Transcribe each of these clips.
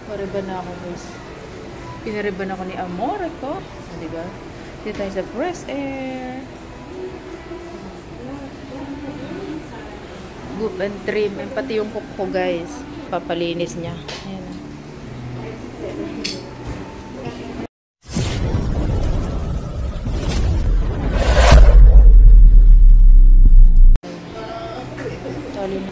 Pariban na ako, guys. Pinariban ako ni Amore ko. Diba? Dito tayo sa Fresh Air. Goop and trim. And pati yung kuko, guys. Papalinis niya. Ayan. Tali na.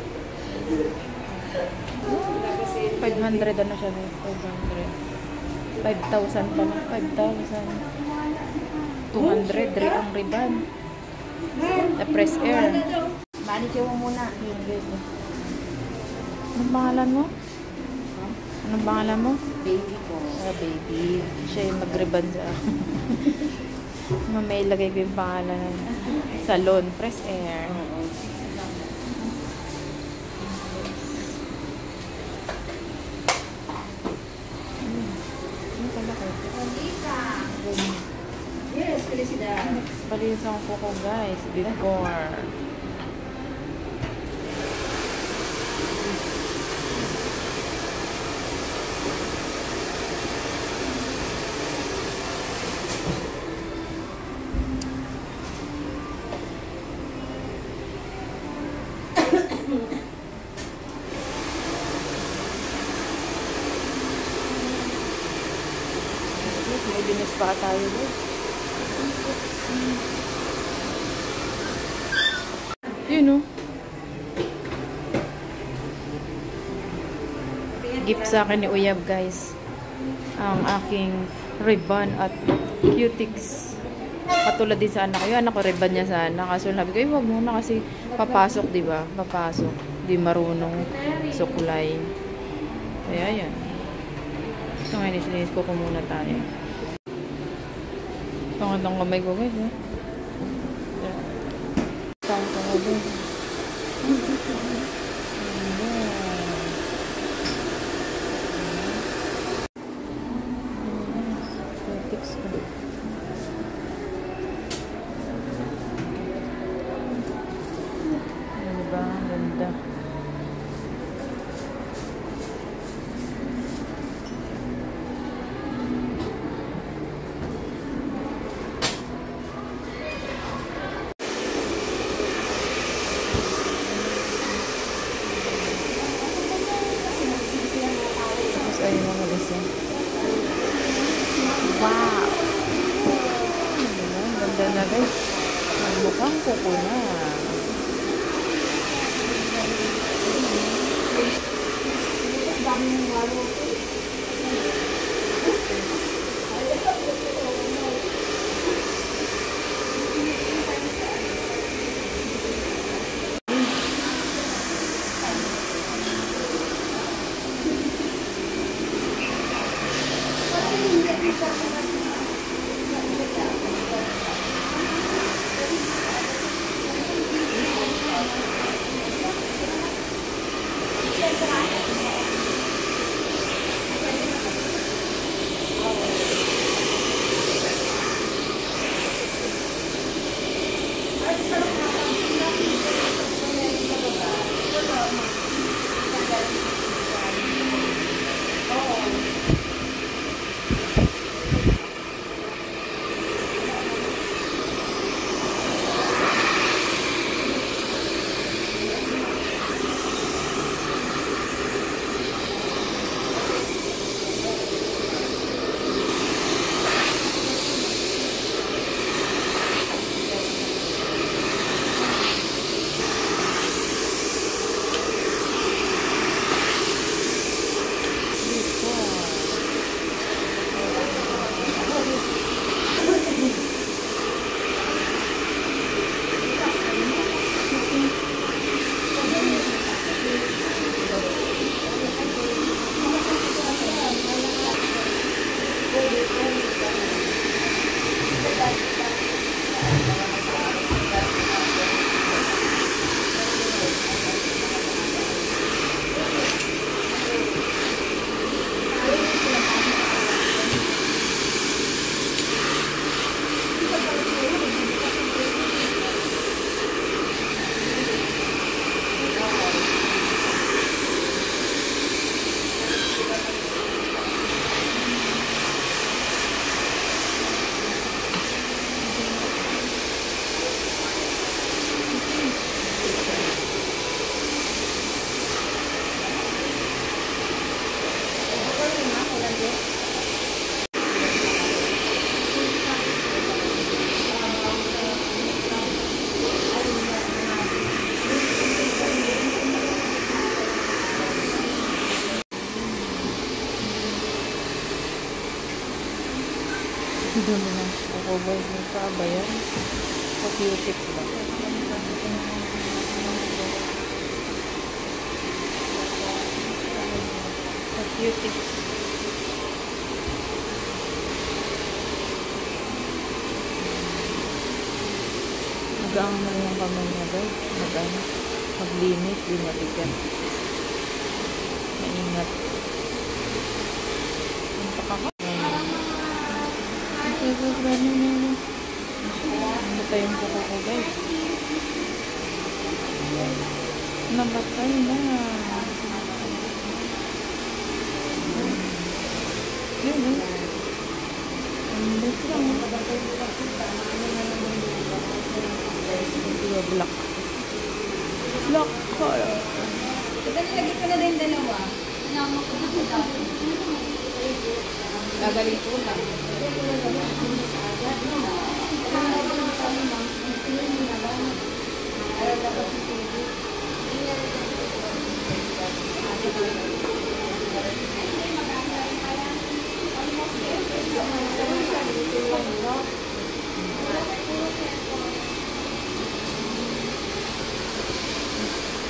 500 ano siya, 500. 5,000 pa na. 5,000. 200 rin ang riban. The Fresh Air. Manicure mo muna. Anong pangalan mo? Anong pangalan mo? Baby ko. Baby. Siya yung mag-riban sa mamay lagay ko yung pangalan. Salon. Fresh Air. Yes, felicidad. Palinis ang kuko, guys. Before. May linis pa tayo, guys. Yun, no? Gift sa akin ni Uyab, guys. Ang aking ribbon at cutics. Katulad din sa anak ko. Yung anak ko, ribbon niya sana. Kaso sabi ko, wag muna kasi papasok, di ba? Papasok. Di marunong suklay. Kaya yan. So ngayon, islinis ko muna tayo. Pangatang kamay ko, guys. Pangatang kamay ko. Cutics ko. Ano ba? Ang ganda. Ayun na mag-isa. Wow! Ang ganda na, guys. Mukhang kuko na. Dami ng kukuboy sa bayan. Sa cutic ba? Sa cutic. Mag-aang na yung kamay niya guys. Maglinis, di matigas. Maingat. Ang pakakain. Ano tayong kuko ko guys? Nabatay na. Yun eh. Ang best lang. Black. Black color. Lagi ko na rin dalawa. Gagaling ko lang.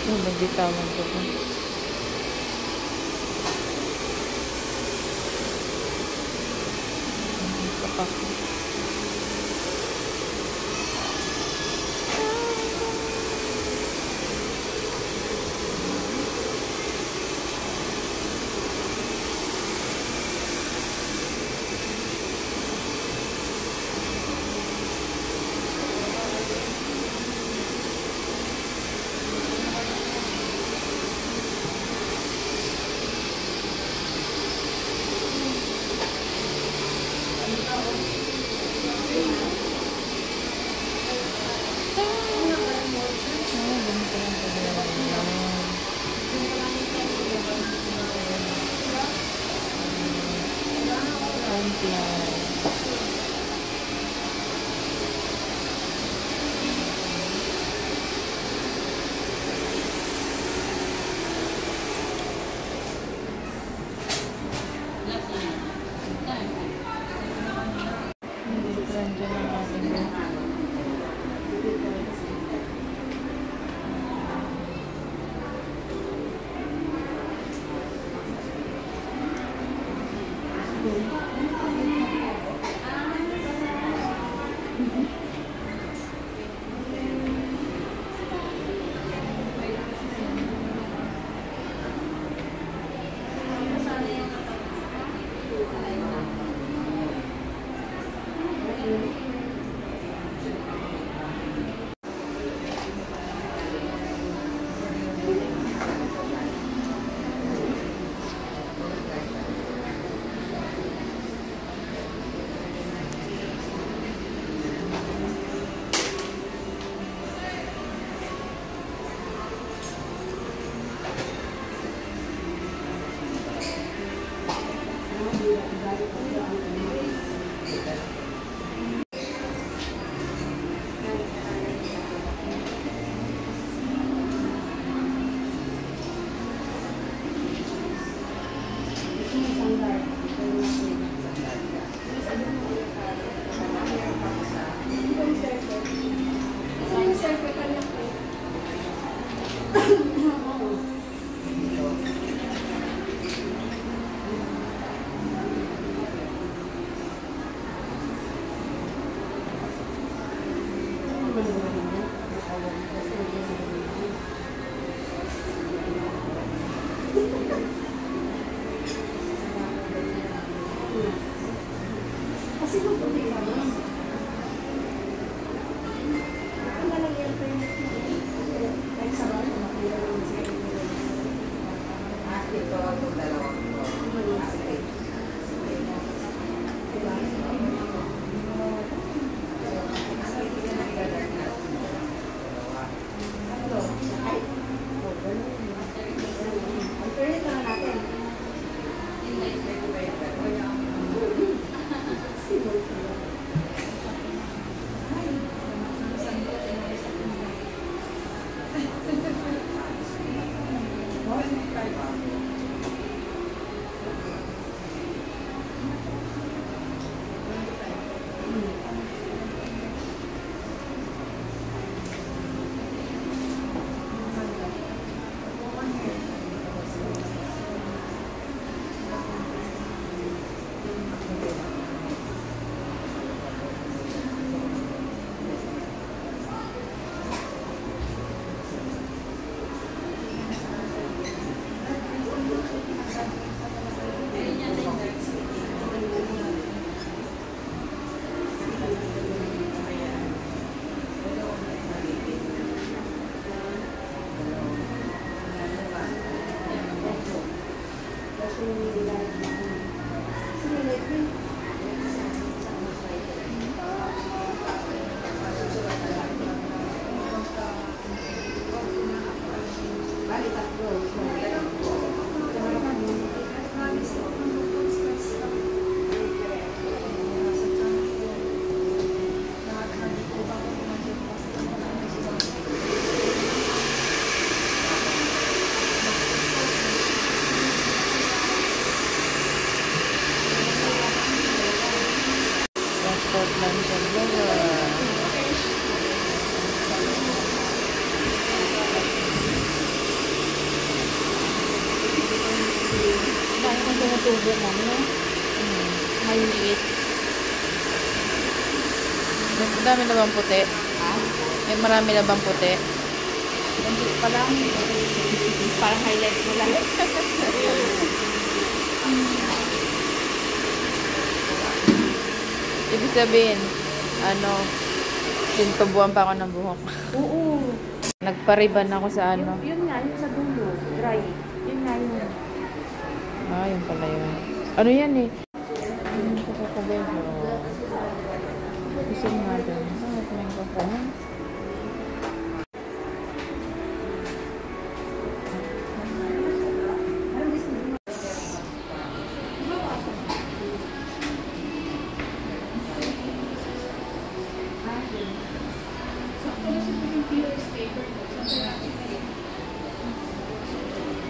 Yung nagbitawan ko po. Kapak. Kasi kung puti ka naman. Alternate lang natin. Portland sa dahil kung tumutubo mo, no? Maliit. Dami na bang puti? May marami na bang puti? Hindi pa lang. Parang highlight mo lang. Ibig sabihin, tinutubuan pa ako ng buhok. Oo. Nagpariban ako sa ano. Yun nga, yun sa dulo. Dry. Yun nga yun. Ah, yun pala yun. Ano yan eh? Ano ito ko kabelo? Gusto natin. Bakit may kapanan?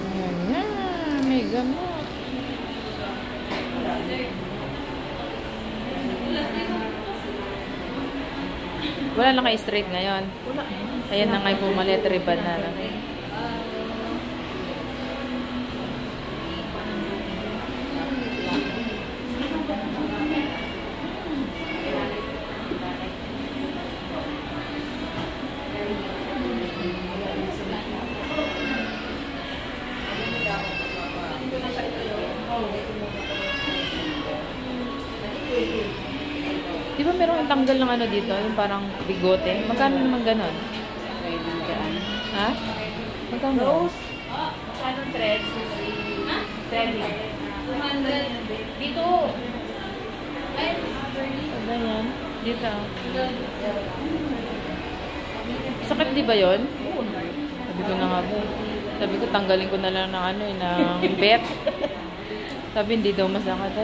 Ayan yan. May gamot. Wala na kayo straight ngayon. Ayan na nga yung pumalit. Ribbon na lang. Di ba meron yung tanggal ng ano dito? Yung parang bigote. Magkano naman ganon? Ha? Magkano? Rose? Magkano threads? Threading. 200. Dito. Ay, Ano yan? Dito. Sakit di ba yun? Sabi ko na nga ba. Sabi ko tanggalin ko na lang ng ano ng bet. Sabi hindi daw masakit.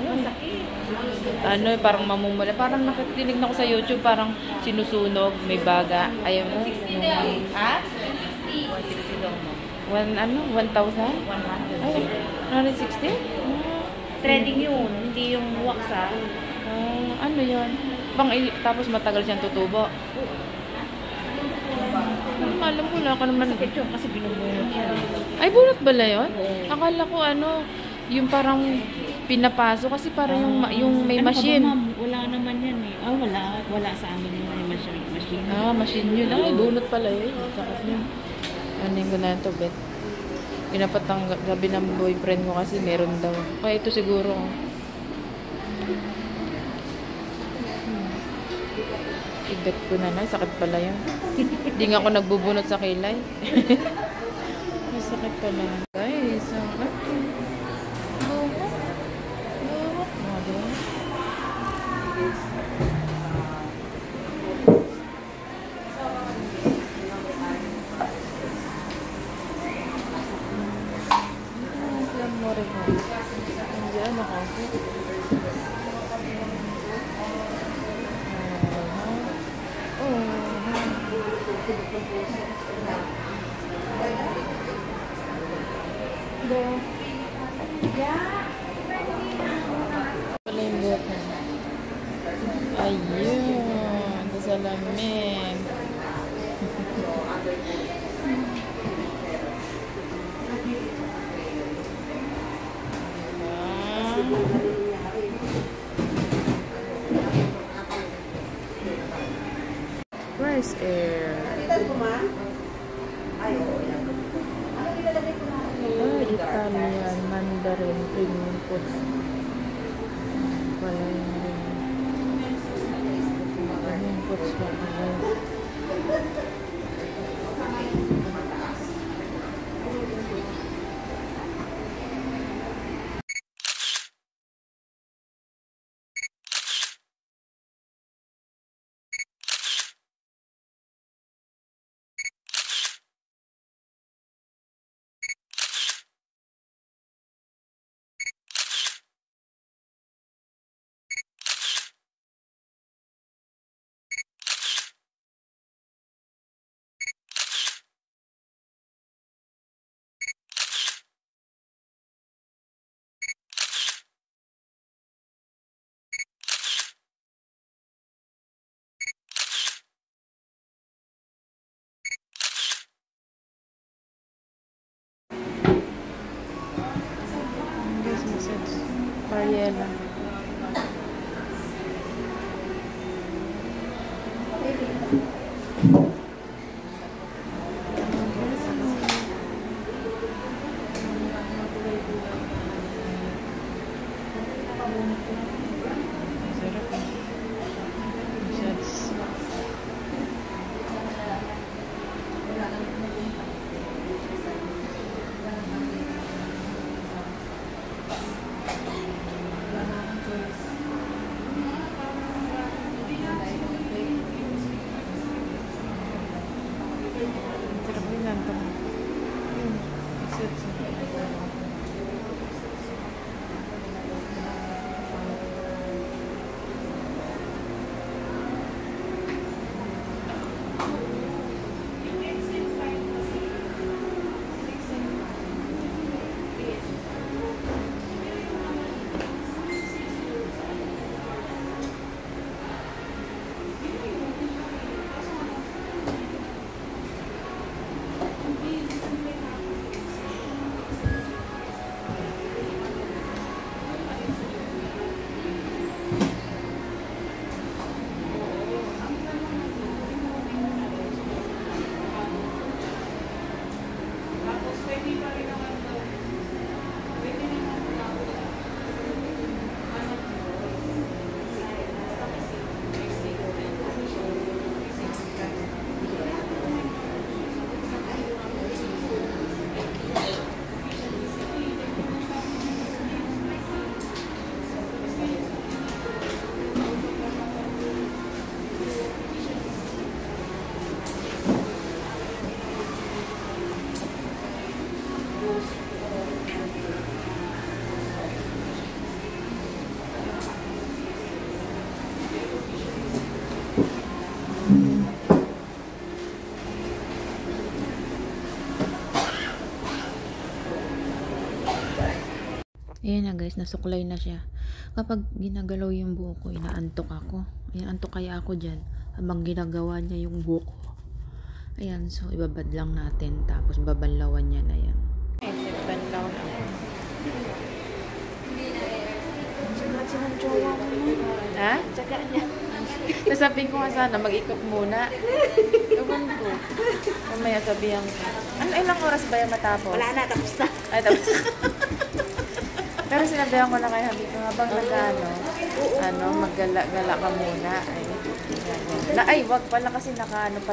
Ano, parang mamumula. Parang nakikinig na ako sa YouTube, parang sinusunog, may baga. Ayaw mo. ha? 160 daw mo. 1,000? 100. Ay, 160? Threading yun, hindi yung wax ha. Ano yun? Tapos matagal siyang tutubo. Alam ko na ako naman. Sakit yun kasi binubunot yan. Ay, bunot bala yun? Akala ko yung parang pinapaso kasi parang yung may machine. Ba, wala naman yan eh. Wala sa amin yung may machine. Machine yun. Ay, bunot pala yun. Sakit yun. Anin ko na ito, Bet. Pinapatanggal. Sabi ng boyfriend ko kasi meron daw. Kaya ito siguro. I-bet ko na na. Sakit pala yun. Hindi nga ako nagbubunot sa kilay. Masakit pala. Guys, sakit. Pala yung buhok mo. Ayun. Ito sa lamin. Fresh air. Italian Mandarin Premium Foods. Wala yung Premium Foods pa guys. Mariela. Sarap eh. Shots. Sarap din lang ito. Shots. Ayan na guys, nasuklay na siya. Kapag ginagalaw yung buhok ko, inaantok ako. Inaantok kaya ako dyan. Habang ginagawa niya yung buhok ko. Ayan, so ibabad lang natin. Tapos babanlawan niya na yan. Banlaw na. Ha? Tsaga niya. Sasabihin ko nga sana, mag-ikot muna. Ewan ko. Mamaya sabihan ko. Ano, ilang oras ba yung matapos? Wala na, tapos na. Ay, tapos. Pero sinabihan ko na kay Habi ko, habang maggala-gala ka muna. Ay, wag pala kasi connect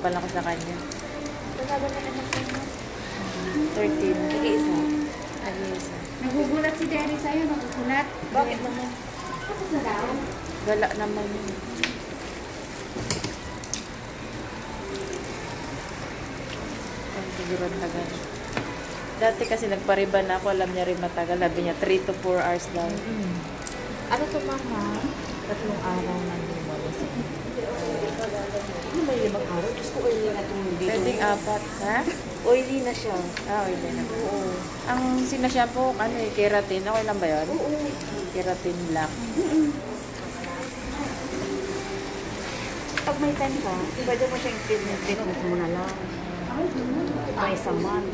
pala ko sa kanya. 13. Nag-iisa. Nag-iisa. Nagugulat si Daddy sa'yo, nagugulat. Bakit naman? Tapos na daw. Gala naman yun. Ay, siguro tagal. Dati kasi nagpariban ako, alam niya rin matagal. Sabi niya, 3 to 4 hours daw. Ano to, mama? 3 araw na lumabas sa ano ba yung 5 araw? Diyos ko, oily na itong video. Pwedeng 4, ha? Oily na siya. Ah, oily na. Oo. Ang sinashampoo, keratin. Okay lang ba yun? Oo. Keratin black. Pag may time ka, pwede mo siyang treatment mo na lang. May isang month.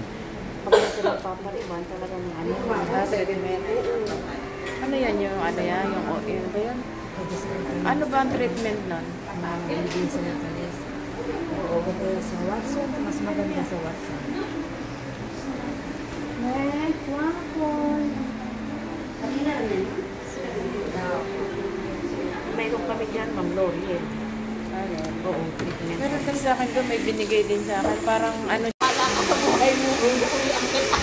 Pag may sila papariban, talagang ano. Treatment. Ano yan yung yung oil ba yun? Ano ba ang treatment nun? Hindi sa Natalis. Oo, kaya sa Watson, mas maganda sa Watson. Next, Watson. Mayroon kami dyan, Ma'am L'Oreal. Ayun. Oo, treatment. Meron din sa akin doon, may binigay din sa akin. Parang ano. Wala ka sa buhay mo, uli ang kita.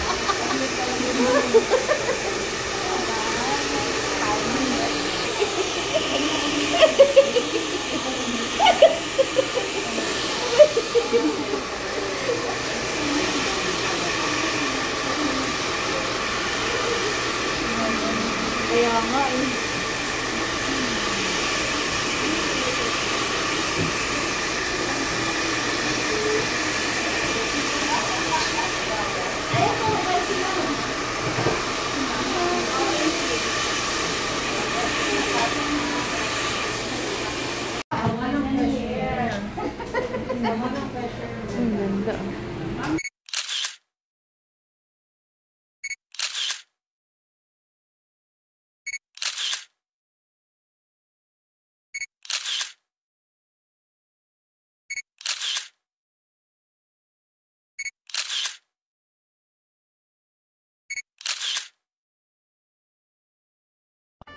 Kaya nga eh. Ang ganda.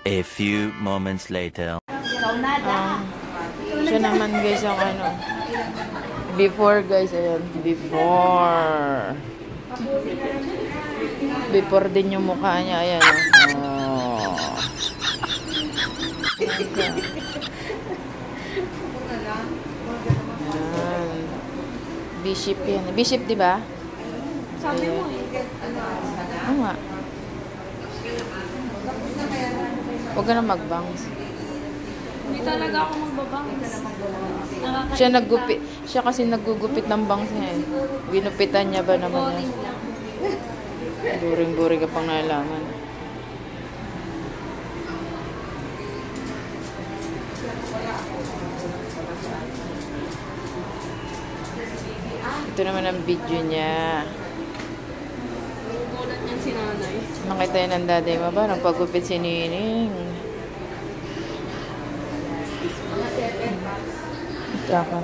A few moments later. Siya naman guys ang ano. Before guys, ayan. Before. Before din yung mukha niya. Ayan. Oh. Ayan. Bishop yan. Bishop diba? Sabi mo eh. Oo nga. Huwag ka na magbangs. Hindi talaga ako magbabang. Siya kasi naggugupit ng bangs niya eh. Ginupitan niya ba naman niya? Boring-boring ka pang nalaman. Ito naman ang video niya. Mulat niyan si nanay. Nakita yun ang daday mo ba? Nagpagupit si Nining. Tsaka.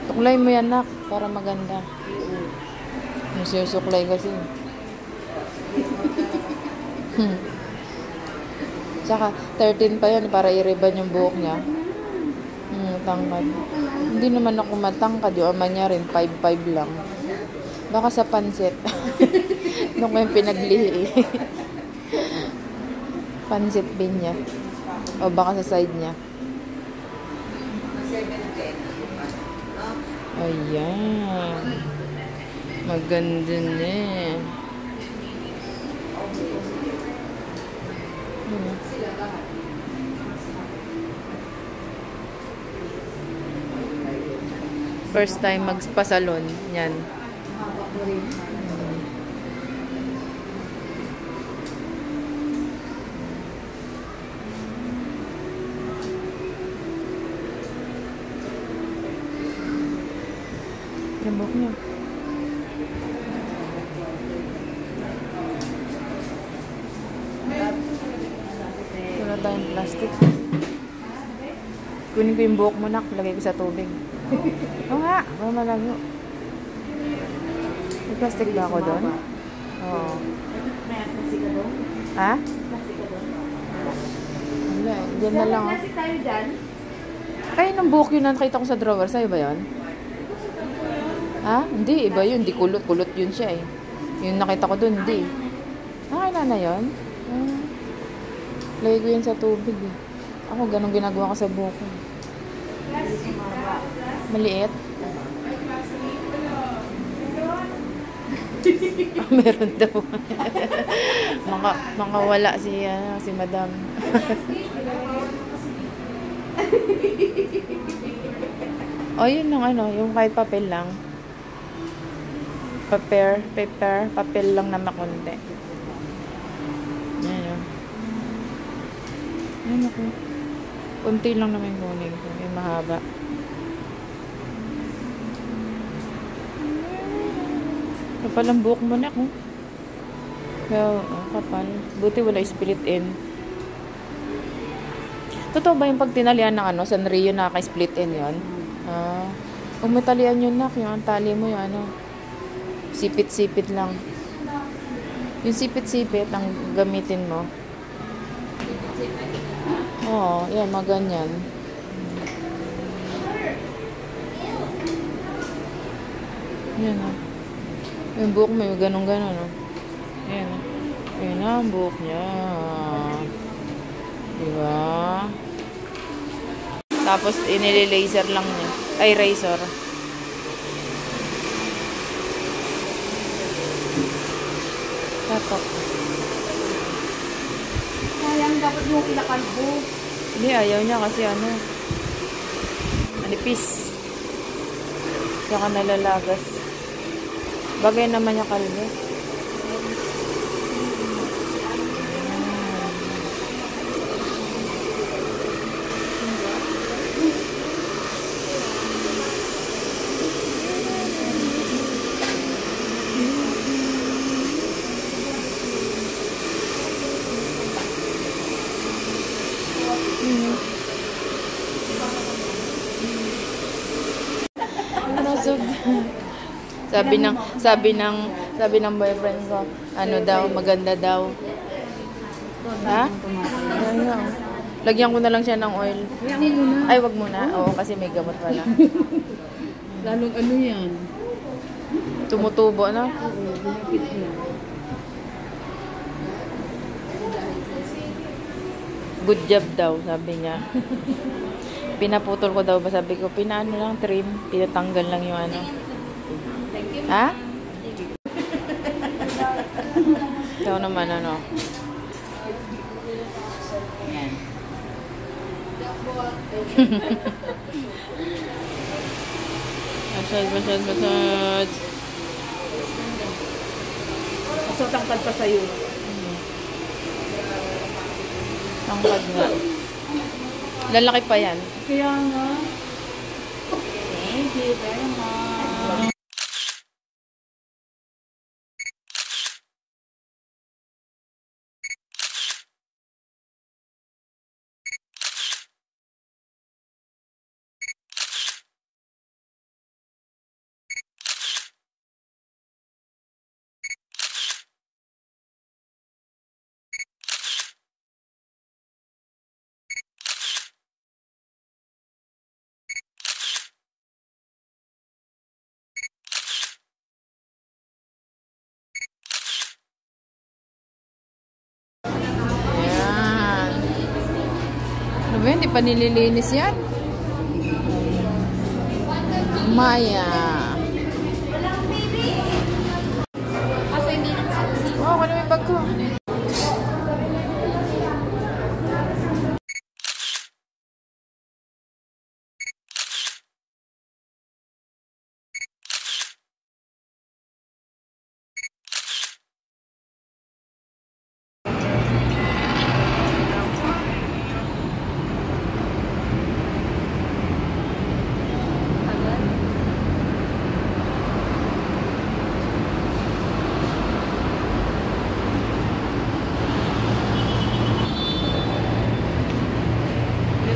Tuklay mo yan, nak. Para maganda. Sinusuklay kasi. Tsaka, 13 pa yan para i-ribbon yung buhok niya. Tangkad. Hindi naman ako matangkad. Yung ama niya rin, 5'5" lang. Baka sa pansit. Doon ko yung pinaglihi. Pansit bin niya. O baka sa side niya. Ayan. Maganda na eh. First time magpasalon. Yan. Lambok niya. Wala tayong plastic. Kunin ko yung buhok mo, nak. Lagay ko sa tubig. Oo nga. Oo, malago. May plastic ba ako doon? Oo. May plastic ka doon? Ha? Plastic ka doon? Wala. Diyan na lang. Plastic tayo dyan? Kaya nung buhok yun nakita ko sa drawer. Sa'yo ba yun? Ha? Hindi. Iba yun. Hindi kulot. Kulot yun siya eh. Yung nakita ko doon. Hindi. Kailan na yun? Lagay ko yun sa tubig eh. Ako, ganun ginagawa ko sa buhok ko. Maliit? Meron daw. Makawala si madam. O, yun yung ano, yung kahit papel lang. Papel lang na makunti. Ayan o. Ayan ako. Kunti lang naman yung kunin ko. Yung mahaba. Kapal ang buhok mo na ko. Kaya, kapal. Buti wala split in. Totoo ba yung pag tinalian ng ano, Sanrio naka-split in yun? Kung may talian yun na, yung tali mo yung ano, sipit-sipit lang. Yung sipit-sipit ang gamitin mo. Oo, yan, maganyan. Yan o. Yung buhok mo, yung ganun-ganun o. Yan o. Yan na ang buhok niya. Diba? Tapos, inili-laser lang niya. Ay, razor. Tatok. Sayang, dapat mo kinakalbo. Hindi, ayaw niya kasi ano. Manipis. Saka nalalagas. Bagay naman niya kalbo. Sabi ng boyfriend ko, ano daw, maganda daw. Ha? Ayaw. Lagyan ko na lang siya ng oil. Hayaan mo na. Ay, wag muna. Oo, kasi may gamot pala. Lalong ano yan? Tumutubo na. Oo, bumipit na. Good job daw, sabi niya. Pinaputol ko daw ba? Sabi ko, pinaano lang, trim. Pinatanggal lang yung ano. Ha? Ikaw naman, ano? Yan. Massage. So, tangkad pa sa'yo. Tangkad nga. Lalaki pa yan. Kaya nga. Thank you very much. Ayan. Ano ba yun? Hindi pa nililinis yan? Maya. Oh, kano yung bag ko?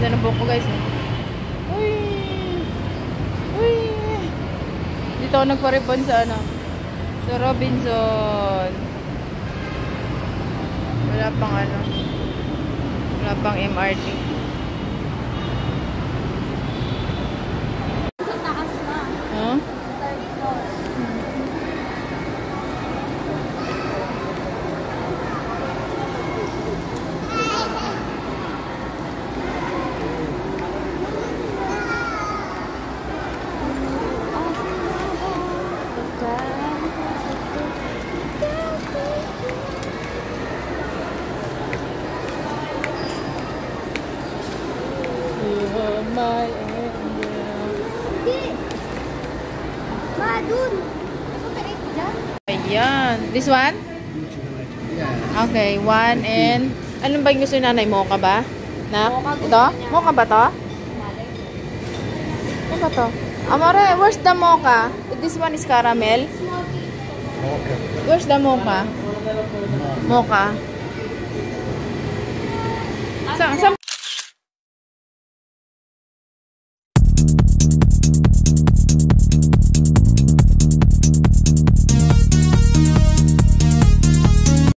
Ganda ng buhok ko, guys. Uy! Uy! Dito ako nagpa-ribbon sa ano? Sa Robinson. Wala pang ano. Wala pang MRT. Huh? You are my angel. Ayan. This one? Okay, one and... Anong ba yung gusto ni nanay? Mocha ba? Na? Ito? Mocha ba to? Ano ba to? Amore, where's the mocha? This one is caramel. Where's the mocha? Mocha. Sa